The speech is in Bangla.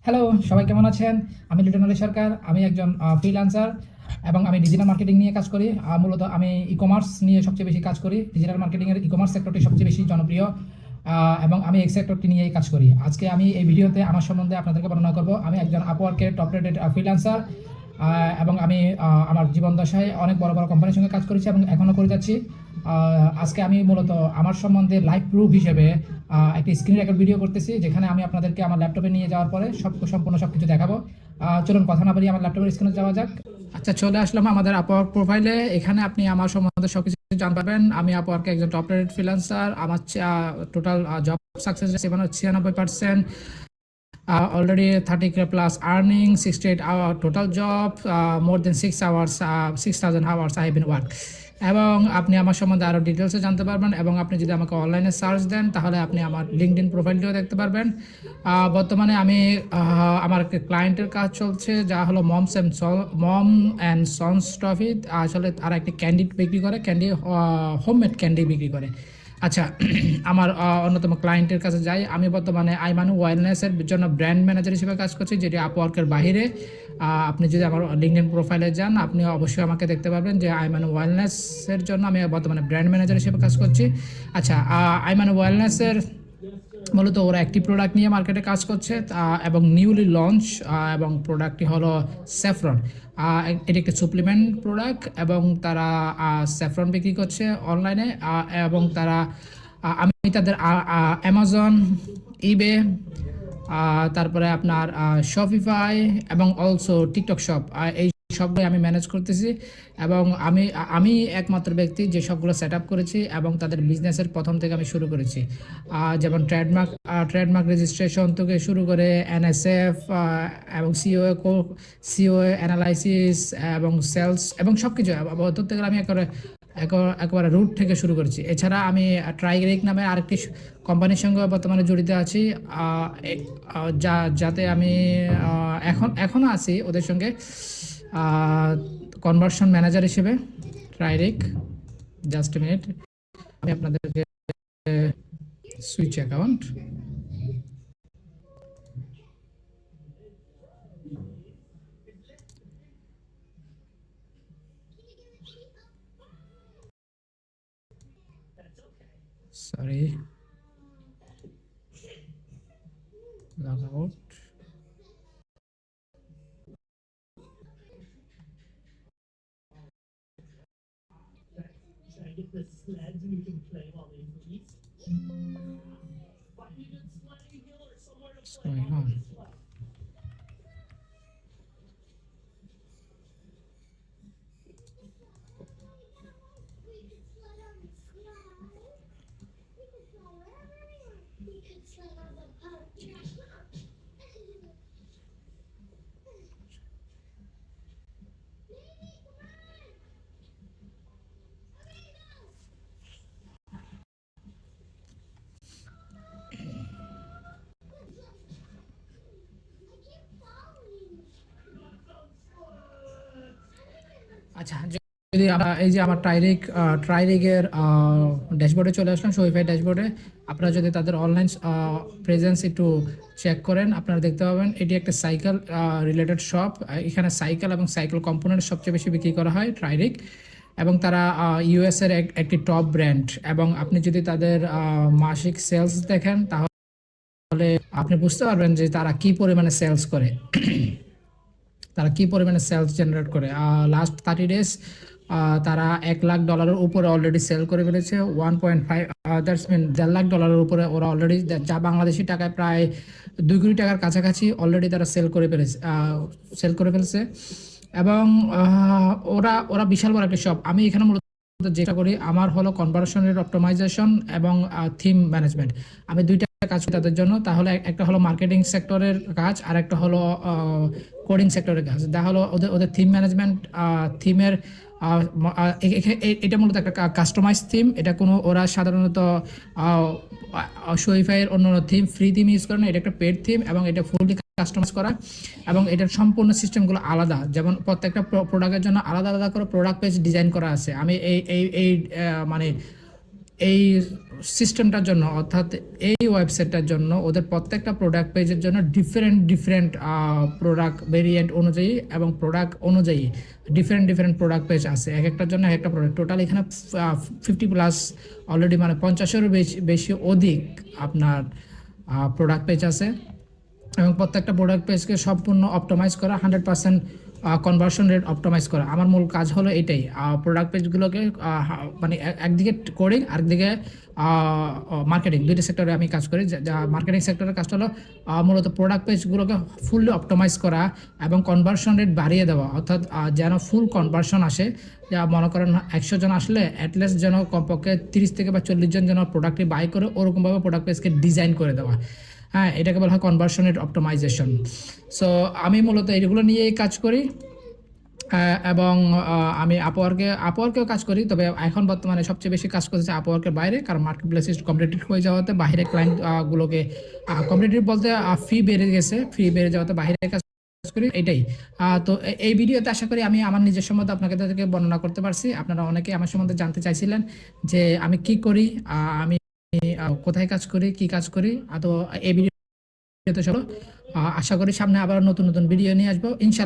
হ্যালো, সবাই কেমন আছেন? আমি লিটন আলী সরকার। আমি একজন ফ্রিল্যান্সার এবং আমি ডিজিটাল মার্কেটিং নিয়ে কাজ করি। মূলত আমি ই-কমার্স নিয়ে সবচেয়ে বেশি কাজ করি। ডিজিটাল মার্কেটিংয়ের ই-কমার্স সেক্টরটি সবচেয়ে বেশি জনপ্রিয় এবং আমি এই সেক্টরটি নিয়েই কাজ করি। আজকে আমি এই ভিডিওতে আমার সম্বন্ধে আপনাদেরকে বর্ণনা করব। আমি একজন আপওয়ার্কের টপ রেটেড ফ্রিল্যান্সার এবং আমি আমার জীবন দশায় অনেক বড় বড় কোম্পানির সঙ্গে কাজ করেছি এবং এখনও করে যাচ্ছি। আজকে আমি মূলত আমার সম্বন্ধে লাইভ প্রুফ হিসেবে একটি স্ক্রিন রেকর্ড ভিডিও করতেছি, যেখানে আমি আপনাদেরকে আমার ল্যাপটপে নিয়ে যাওয়ার পরে সম্পূর্ণ সব কিছু দেখাবো। চলুন কথা না বাড়িয়ে আমার ল্যাপটপের স্ক্রিনে যাওয়া যাক। আচ্ছা, চলে আসলাম আমাদের আপওয়ার্ক প্রোফাইলে। এখানে আপনি আমার সম্বন্ধে সব কিছু জানতে পারবেন। আমি আপওয়ার্কে একজন টপ রেটেড ফ্রিল্যান্সার। আমার total job success rate 96%। Already 30K plus earning, 68 hour total job, more than 6 hours, 6,000 hours I have been work. এবং আপনি আমার সম্বন্ধে আরও ডিটেলসে জানতে পারবেন এবং আপনি যদি আমাকে অনলাইনে সার্চ দেন তাহলে আপনি আমার লিঙ্কডইন প্রোফাইলটিও দেখতে পারবেন। বর্তমানে আমি আমার ক্লায়েন্টের কাজ চলছে, যা হলো মম অ্যান্ড সন্স ট্রফি। আসলে তারা একটি ক্যান্ডি বিক্রি করে, হোমমেড ক্যান্ডি বিক্রি করে। আচ্ছা, আমার অন্যতম ক্লায়েন্টের কাছে যাই। আমি বর্তমানে আইমানু ওয়েলনেসের জন্য ব্র্যান্ড ম্যানেজার হিসেবে কাজ করছি, যেটি আপওয়ার্কের বাইরে। আপনি যদি আমার লিঙ্কডইন প্রোফাইলে যান, আপনি অবশ্যই আমাকে দেখতে পারবেন যে আইমানু ওয়েলনেসের জন্য আমি বর্তমানে ব্র্যান্ড ম্যানেজার হিসেবে কাজ করছি। আচ্ছা, আইমানু ওয়েলনেসের মূলত ওরা একটি প্রোডাক্ট নিয়ে মার্কেটে কাজ করছে এবং নিউলি লঞ্চ, এবং প্রোডাক্টটি হলো স্যাফরন। এটি একটি সাপ্লিমেন্ট প্রোডাক্ট এবং তারা স্যাফরন বিক্রি করছে অনলাইনে। এবং তারা আমি তাদের অ্যামাজন, ইবে, তারপরে আপনার শপিফাই এবং অলসো টিকটক শপ, এই সবগুলো আমি ম্যানেজ করতেছি। এবং আমি একমাত্র ব্যক্তি যে সবগুলো সেট আপ করেছি এবং তাদের বিজনেসের প্রথম থেকে আমি শুরু করেছি। যেমন ট্রেডমার্ক রেজিস্ট্রেশন থেকে শুরু করে এনএসএফ এবং সিও অ্যানালাইসিস এবং সেলস এবং সব কিছু ধরতে গেলে আমি একেবারে রুট থেকে শুরু করেছি। এছাড়া আমি ট্রাইগেরিক নামে আরেকটি কোম্পানির সঙ্গে বর্তমানে জড়িত আছি, যাতে আমি এখনও আছি ওদের সঙ্গে কনভার্সন ম্যানেজার হিসেবে। ট্রাইরিক, জাস্ট এ মিনিট, আমি আপনাদেরকে switch account. Sorry, log out. What's going on? আচ্ছা, যদি আমরা এই যে আমার ট্রাইরিগের ড্যাশবোর্ডে চলে আসলাম, শপিফাই ড্যাশবোর্ডে। আপনারা যদি তাদের অনলাইন প্রেজেন্স একটু চেক করেন, আপনারা দেখতে পাবেন এটি একটা সাইকেল রিলেটেড শপ। এখানে সাইকেল এবং সাইকেল কম্পোনেন্ট সবচেয়ে বেশি বিক্রি করা হয় ট্রাইরিগ, এবং তারা ইউএস এর একটি টপ ব্র্যান্ড। এবং আপনি যদি তাদের মাসিক সেলস দেখেন তাহলে আপনি বুঝতে পারবেন যে তারা কি পরিমাণে সেলস করে। তারা কি পরিমাণে সেলস জেনারেট করে। লাস্ট 30 ডেজ তারা $1,00,000 উপরে অলরেডি সেল করে ফেলেছে। 1.5, দ্যাটস মিন $1,50,000 উপরে ওরা অলরেডি, যা বাংলাদেশি টাকায় প্রায় 2 কোটি টাকার কাছাকাছি অলরেডি তারা সেল করে ফেলছে। এবং ওরা বিশাল বড় একটা শপ। আমি এখানে মূলত যেটা করি আমার হলো কনভার্সন রেট অপটিমাইজেশন এবং থিম ম্যানেজমেন্ট। আমি দুইটা কাজ করি তাদের জন্য। তাহলে একটা হলো মার্কেটিং সেক্টরের কাজ, আর একটা হলো কোডিং সেক্টরের কাজ। যা হলো ওদের থিম ম্যানেজমেন্ট, থিমের এটা মূলত একটা কাস্টমাইজ থিম। এটা কোনো ওরা সাধারণত শপিফাইয়ের অন্য থিম, ফ্রি থিম ইউজ করে না। এটা একটা পেড থিম এবং এটা ফুললি কাস্টমাইজ করা, এবং এটার সম্পূর্ণ সিস্টেমগুলো আলাদা। যেমন প্রত্যেকটা প্রোডাক্টের জন্য আলাদা আলাদা করে প্রোডাক্ট পেজ ডিজাইন করা আছে। আমি এই মানে এই সিস্টেমটার জন্য, অর্থাৎ এই ওয়েবসাইটটার জন্য ওদের প্রত্যেকটা প্রোডাক্ট পেজের জন্য ডিফারেন্ট ডিফারেন্ট প্রোডাক্ট ভেরিয়েন্ট অনুযায়ী এবং প্রোডাক্ট অনুযায়ী ডিফারেন্ট ডিফারেন্ট প্রোডাক্ট পেজ আছে, এক একটার জন্য এক একটা প্রোডাক্ট। টোটাল এখানে 50+ অলরেডি, মানে 50-এরও বেশি অধিক আপনার প্রোডাক্ট পেজ আছে, এবং প্রত্যেকটা প্রোডাক্ট পেজকে সম্পূর্ণ অপটিমাইজ করা, 100% কনভার্সন রেট অপটিমাইজ করা। আমার মূল কাজ হলো এটাই, প্রোডাক্ট পেজগুলোকে মানে একদিকে কোডিং, আরেকদিকে মার্কেটিং, দুইটা সেক্টরে আমি কাজ করি। যা মার্কেটিং সেক্টরের কাজটা হলো মূলত প্রোডাক্ট পেজগুলোকে ফুললি অপটিমাইজ করা এবং কনভার্সন রেট বাড়িয়ে দেওয়া, অর্থাৎ যেন ফুল কনভার্সন আসে। যা মনে করেন 100 জন আসলে অ্যাটলিস্ট যেন কমপক্ষে 30 থেকে বা 40 জন যেন প্রোডাক্টটি বাই করে, ওরকমভাবে প্রোডাক্ট পেজকে ডিজাইন করে দেওয়া। হ্যাঁ, এটাকে বলা হয় কনভার্সন রেট অপটিমাইজেশন। সো আমি মূলত এইগুলো নিয়েই কাজ করি, এবং আমি আপওয়ার্কেও কাজ করি। তবে এখন বর্তমানে সবচেয়ে বেশি কাজ করতেছে আপওয়ার্কের বাইরে, কারণ মার্কেট প্লেস কম্পিটিটিভ হয়ে যাওয়াতে বাইরে ক্লায়েন্ট গুলোকে, কম্পিটিটিভ বলতে ফি বেড়ে গেছে, ফি বেড়ে যাওয়াতে বাইরে কাজ করি, এটাই। তো এই ভিডিওতে আশা করি আমি আমার নিজের সম্বন্ধে আপনাদেরকে বর্ণনা করতে পারছি। আপনারা অনেকে আমার সম্বন্ধে জানতে চাইছিলেন যে আমি কি করি, আমি কোথায় কাজ করি, কি কাজ করি। তো এই ভিডিওতে সব আশা করি সামনে আবার নতুন নতুন ভিডিও নিয়ে আসবো ইনশাল্লাহ।